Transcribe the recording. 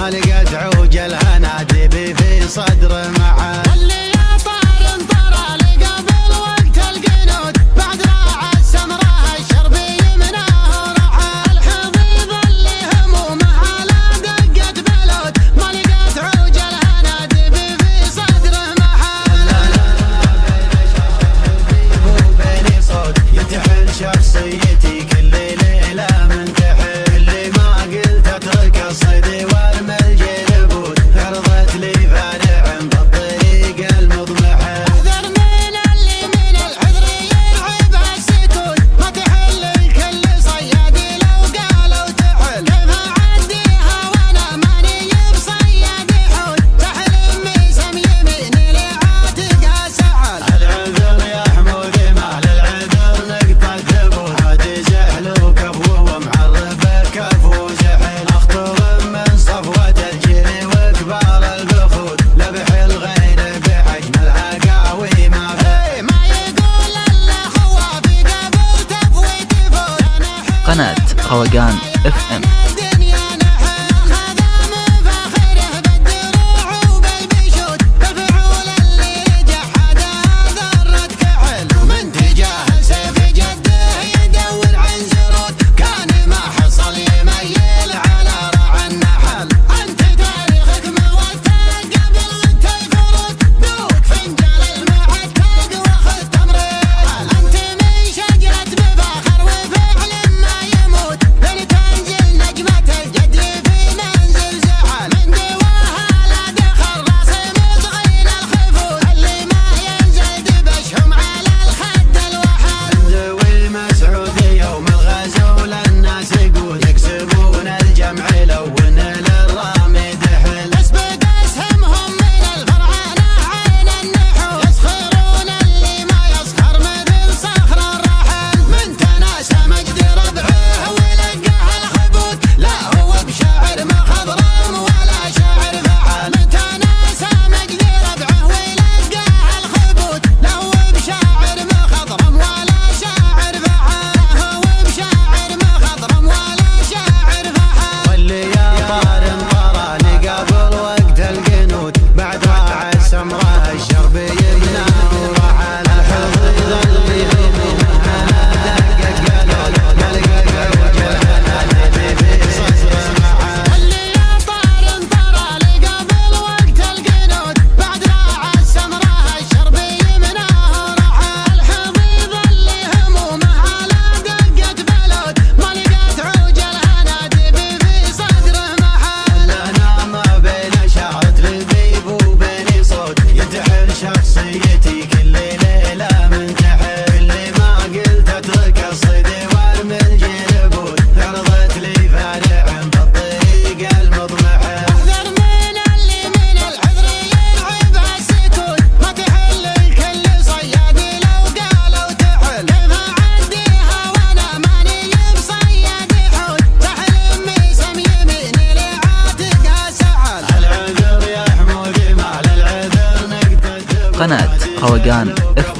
ما لقيت عوجل هنادي بي في صدر معاه. اللي يا طار انطرى لقبل وقت القنوت بعد راعى السمراء الشربي مناه رعى. الحبيب اللي همومه على دقة بلوت ما لقيت عوجل هنادي بي في صدره معاه. وبيني صوت يتحل شخصيتي كل ليلة من تحل. اللي ما قلت اترك الصيد وارمي الجلبوت عرضت لي فارع بالطريق المضمحة. احذر من اللي من العذر يلعب السكوت ما تحل الكل صيادي لو قالوا تحل. كيف اعديها وانا ماني بصياد حوت تحل ميسم يميني لعاتق سعل. العذر يا حمودي ما للعذر نقطة ثبوت عادي زحل وكفو ومعرفه كفو زحل. اخطر من صفوة الجيل وكبار البخوت لبح الغير بحجم العقاوي ما فيه. ما يقول الا خوافي قبل تفويت فوت. قناة روقان FM. الدنيا نحل خدام فاخره بالدروع وبالبشوت بالفعول اللي جحد ذرة كحل. ومن تجاه سيف جده يدور عن زروت كان ما حصل يميل على رعى النحل. انت تاريخك موثق قبل وانت الفروت دوك فنجان المعتق واخذ تمريل. انت من شجرة بفاخر وفعل ما يموت بل تنزل نجمة الجد في منزل زحل. من دواها لا دخل راسي مطغين الخفوت اللي ما ينزل دبشهم على الخد الوحل. ذوي مسعود يوم الغزو للناس يقول يكسبون الجمع لو ان للرامي دحل. اسبق اسهمهم من الفرعانة عين النحو يسخرون اللي ما يسخر مثل صخر الرحل. من تناسى مجد ربعه ولقاه الخبوت لا هو بشاعر مخضرم ولا شاعر فعل. من تناسى مجد ربعه ولقاه الخبوت لا هو بشاعر مخضرم ولا شاعر فعل. هو بشاعر مخضرم ولا شاعر فعل. واللي يا طار انطرى قبل وقت القنوت بعد راعى السمراء الشربي يمناه ورحل. الحضيض اللي همومه على دقة قلوت ما لقيت عوجل هنادي بي في صدر معاه. اللي يا طار انطرى قبل وقت القنوت بعد راعى السمراء الشربي مناه رعى. الحبيب اللي همومه على دقة بلوت ما لقيت عوجل هنادي بي في صدره معاه. انا ما بين شعرة البيب وبيني صوت يتحل شخصيتي كل ليلة من تحل. اللي ما قلت اترك الصيد وارمي الجلبوت عرضت لي فارع بالطريق المضمحة. احذر من اللي من العذر يلعب السكوت ما تحل الكل صيادي لو قالوا تحل. كيف اعديها وانا ماني بصياد حوت تحل ميسم يميني لعاتق سعل. العذر يا حمودي ما للعذر نقطة ثبوت قناة روقان FM.